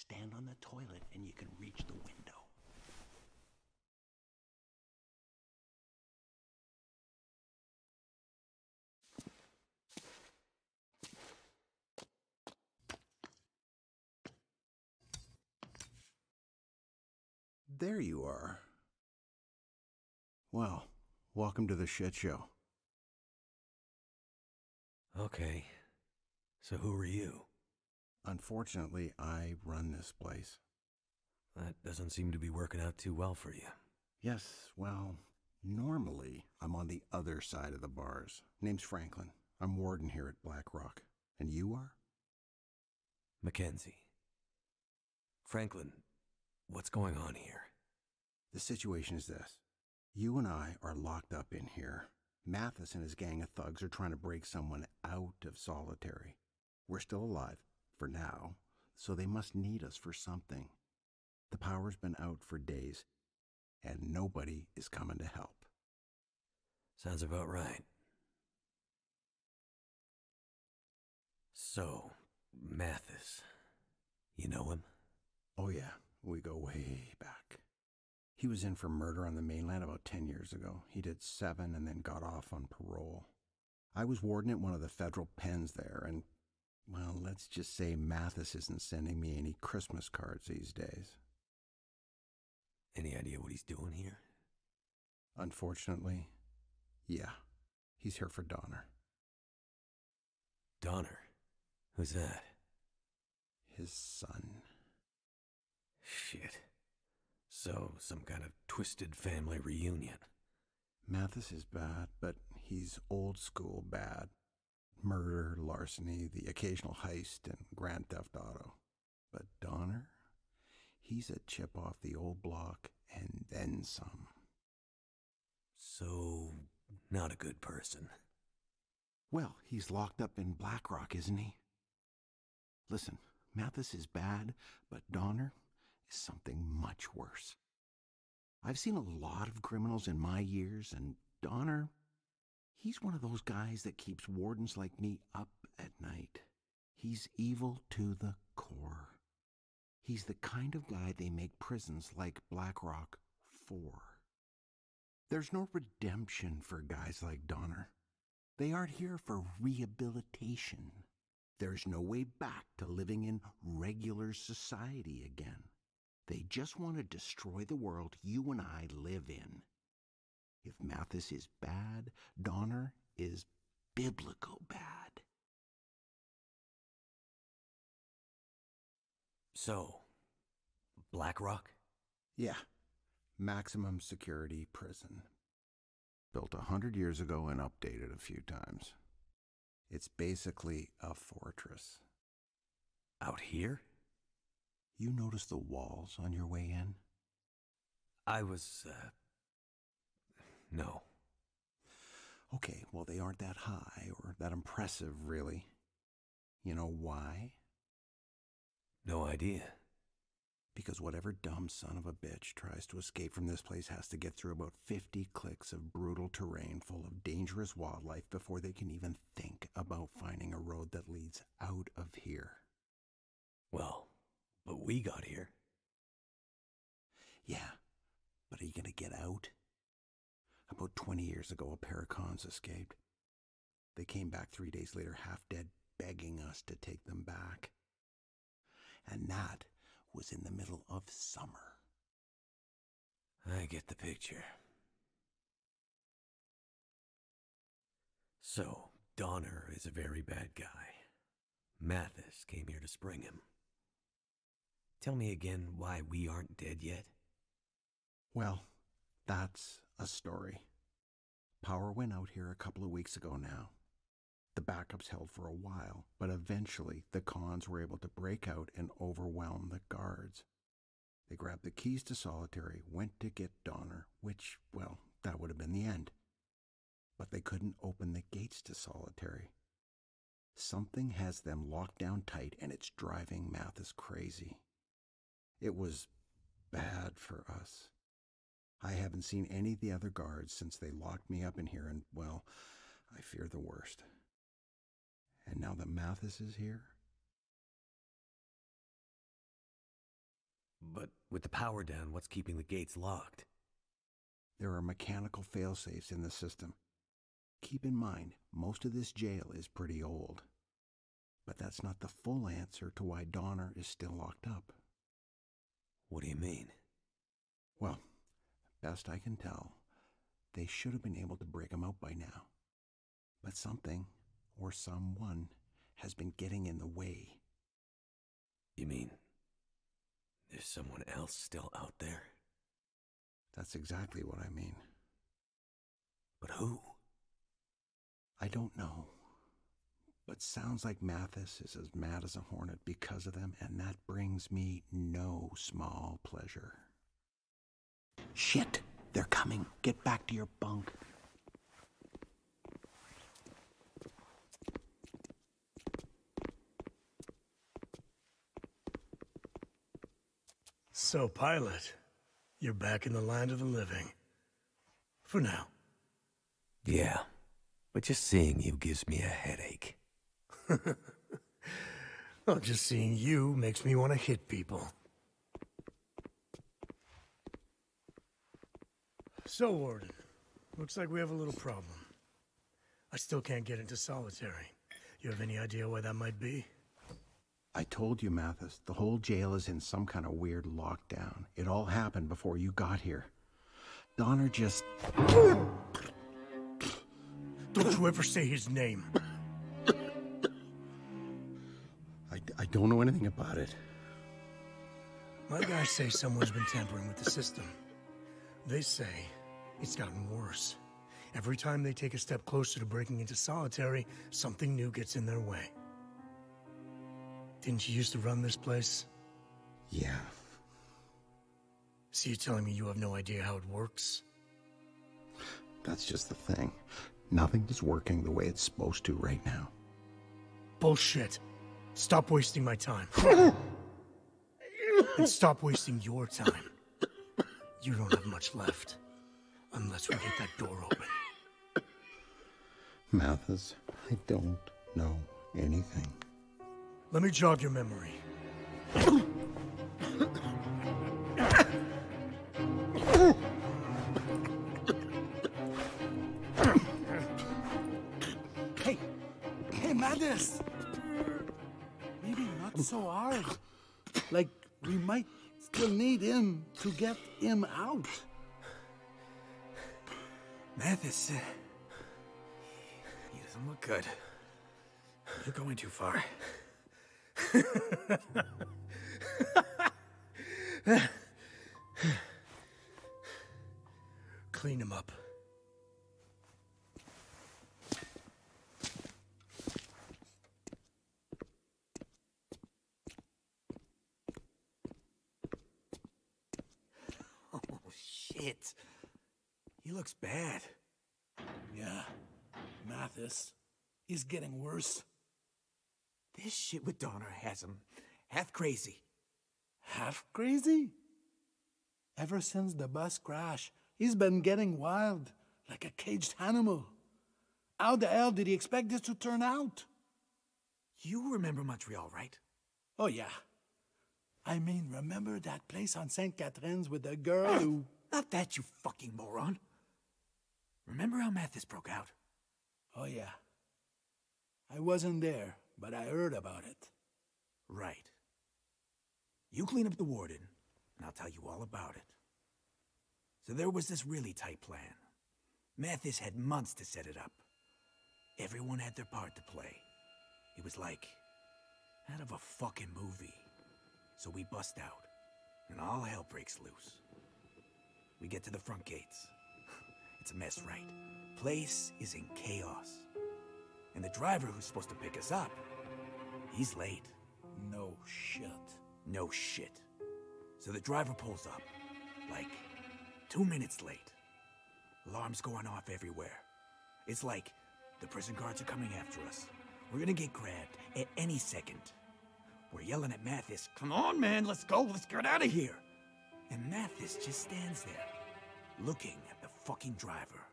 Stand on the toilet and you can reach the window. There you are. Well, welcome to the shit show. Okay. So who are you? Unfortunately, I run this place. That doesn't seem to be working out too well for you. Yes, well, normally I'm on the other side of the bars. Name's Franklin. I'm warden here at Black Rock. And you are? Mackenzie. Franklin, what's going on here? The situation is this. You and I are locked up in here. Mathis and his gang of thugs are trying to break someone out of solitary. We're still alive, for now, so they must need us for something. The power's been out for days, and nobody is coming to help. Sounds about right. So, Mathis, you know him? Oh yeah, we go way back. He was in for murder on the mainland about 10 years ago. He did 7 and then got off on parole. I was warden at one of the federal pens there, and, well, let's just say Mathis isn't sending me any Christmas cards these days. Any idea what he's doing here? Unfortunately, yeah. He's here for Donner. Donner? Who's that? His son. Shit. So, some kind of twisted family reunion. Mathis is bad, but he's old school bad. Murder, larceny, the occasional heist, and grand theft auto. But Donner? He's a chip off the old block, and then some. So, not a good person. Well, he's locked up in Black Rock, isn't he? Listen, Mathis is bad, but Donner is something much worse. I've seen a lot of criminals in my years, and Donner, he's one of those guys that keeps wardens like me up at night. He's evil to the core. He's the kind of guy they make prisons like Black Rock for. There's no redemption for guys like Donner. They aren't here for rehabilitation. There's no way back to living in regular society again. They just want to destroy the world you and I live in. If Mathis is bad, Donner is biblical bad. So, Black Rock? Yeah, maximum security prison. Built 100 years ago and updated a few times. It's basically a fortress. Out here? You notice the walls on your way in? I was, no. Okay, well, they aren't that high or that impressive, really. You know why? No idea. Because whatever dumb son of a bitch tries to escape from this place has to get through about 50 clicks of brutal terrain full of dangerous wildlife before they can even think about finding a road that leads out of here. Well, but we got here. Yeah, but are you gonna get out? About 20 years ago, a pair of cons escaped. They came back 3 days later, half dead, begging us to take them back. And that was in the middle of summer. I get the picture. So, Donner is a very bad guy. Mathis came here to spring him. Tell me again why we aren't dead yet. Well, that's a story. Power went out here a couple of weeks ago now. The backups held for a while, but eventually the cons were able to break out and overwhelm the guards. They grabbed the keys to solitary, went to get Donner, which, well, that would have been the end. But they couldn't open the gates to solitary. Something has them locked down tight, and it's driving Mathis crazy. It was bad for us. I haven't seen any of the other guards since they locked me up in here, and, well, I fear the worst. And now that Mathis is here, But with the power down, what's keeping the gates locked? There are mechanical failsafes in the system. Keep in mind, most of this jail is pretty old. But that's not the full answer to why Donner is still locked up. What do you mean? Well, best I can tell, they should have been able to break him out by now. But something, or someone, has been getting in the way. You mean there's someone else still out there? That's exactly what I mean. But who? I don't know. But sounds like Mathis is as mad as a hornet because of them, and that brings me no small pleasure. Shit! They're coming. Get back to your bunk. So, pilot, you're back in the land of the living. For now. Yeah, but just seeing you gives me a headache. Well, just seeing you makes me want to hit people. So, Warden, looks like we have a little problem. I still can't get into solitary. You have any idea why that might be? I told you, Mathis, the whole jail is in some kind of weird lockdown. It all happened before you got here. Donner just... Don't you ever say his name. I don't know anything about it. My guys say someone's been tampering with the system. They say it's gotten worse. Every time they take a step closer to breaking into solitary, something new gets in their way. Didn't you used to run this place? Yeah. So you're telling me you have no idea how it works? That's just the thing. Nothing is working the way it's supposed to right now. Bullshit. Stop wasting my time. And stop wasting your time. You don't have much left. Unless we get that door open. Mathis, I don't know anything. Let me jog your memory. Hey, Mathis! Maybe not so hard. Like, we might still need him to get him out. Mathis, he doesn't look good. You're going too far. Clean him up. Oh, shit. He looks bad. Yeah, Mathis. He's getting worse. This shit with Donner has him half crazy. Half crazy? Ever since the bus crash, he's been getting wild, like a caged animal. How the hell did he expect this to turn out? You remember Montreal, right? Oh, yeah. I mean, remember that place on St. Catherine's with the girl who... Not that, you fucking moron. Remember how Mathis broke out? Oh, yeah. I wasn't there, but I heard about it. Right. You clean up the warden, and I'll tell you all about it. So there was this really tight plan. Mathis had months to set it up. Everyone had their part to play. It was like out of a fucking movie. So we bust out, and all hell breaks loose. We get to the front gates. It's a mess, right? Place is in chaos. And the driver who's supposed to pick us up, he's late. No shit. No shit. So the driver pulls up, like 2 minutes late. Alarms going off everywhere. It's like the prison guards are coming after us. We're gonna get grabbed at any second. We're yelling at Mathis, "Come on, man, let's go, let's get out of here." And Mathis just stands there, looking at the fucking driver.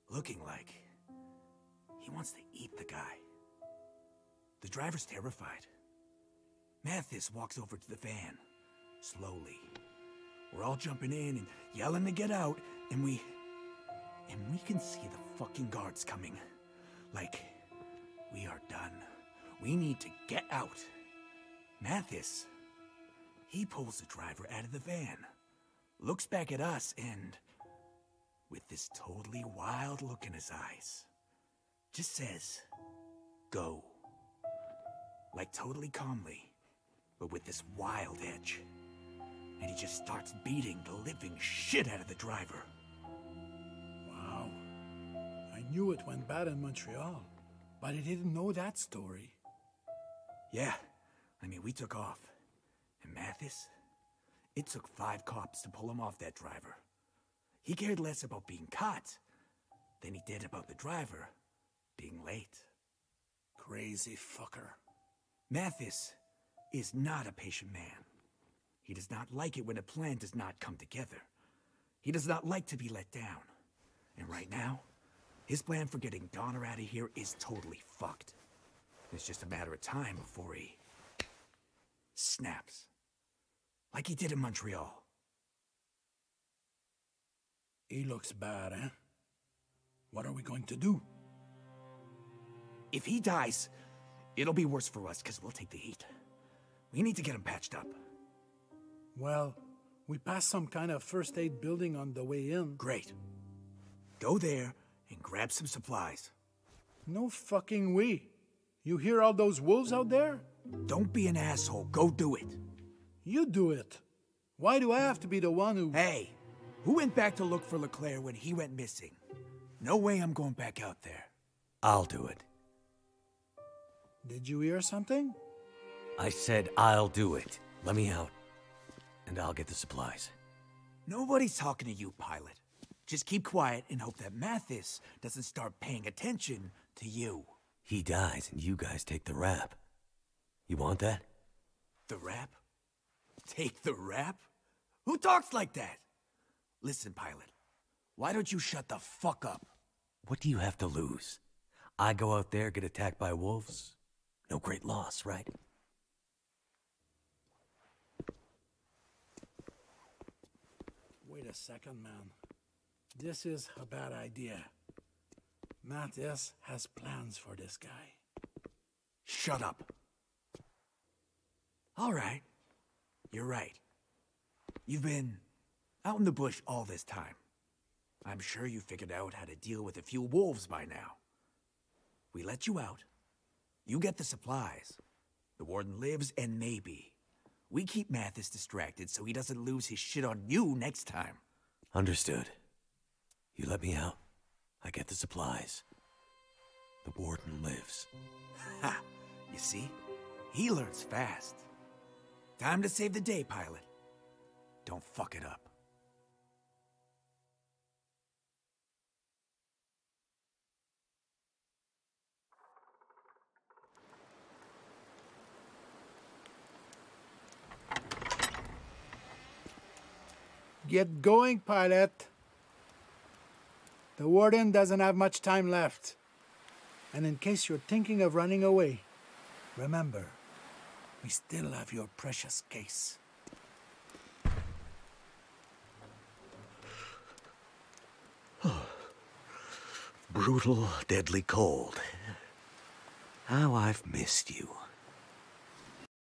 Looking like he wants to eat the guy. The driver's terrified. Mathis walks over to the van, Slowly. We're all jumping in and yelling to get out, and we can see the fucking guards coming. Like, we are done. We need to get out. Mathis, he pulls the driver out of the van, looks back at us, and with this totally wild look in his eyes, just says, "Go." Like totally calmly, but with this wild edge. And he just starts beating the living shit out of the driver. Wow. I knew it went bad in Montreal, but I didn't know that story. Yeah, I mean, we took off. And Mathis, it took 5 cops to pull him off that driver. He cared less about being caught than he did about the driver being late. Crazy fucker. Mathis is not a patient man. He does not like it when a plan does not come together. He does not like to be let down. And right now, his plan for getting Donner out of here is totally fucked. It's just a matter of time before he snaps. Like he did in Montreal. He looks bad, eh? What are we going to do? If he dies, it'll be worse for us because we'll take the heat. We need to get him patched up. Well, we passed some kind of first aid building on the way in. Great. Go there and grab some supplies. No fucking way. You hear all those wolves out there? Don't be an asshole. Go do it. You do it. Why do I have to be the one who... Hey, who went back to look for Leclerc when he went missing? No way I'm going back out there. I'll do it. Did you hear something? I said I'll do it. Let me out. And I'll get the supplies. Nobody's talking to you, pilot. Just keep quiet and hope that Mathis doesn't start paying attention to you. He dies and you guys take the rap. You want that? The rap? Take the rap? Who talks like that? Listen, pilot. Why don't you shut the fuck up? What do you have to lose? I go out there, get attacked by wolves? No great loss, right? Wait a second, man. This is a bad idea. Mathis has plans for this guy. Shut up. All right. You're right. You've been out in the bush all this time. I'm sure you figured out how to deal with a few wolves by now. We let you out. You get the supplies. The warden lives, and maybe we keep Mathis distracted so he doesn't lose his shit on you next time. Understood. You let me out. I get the supplies. The warden lives. Ha! You see? He learns fast. Time to save the day, pilot. Don't fuck it up. Get going, pilot. The warden doesn't have much time left. And in case you're thinking of running away, remember, we still have your precious case. Brutal, deadly cold. How I've missed you.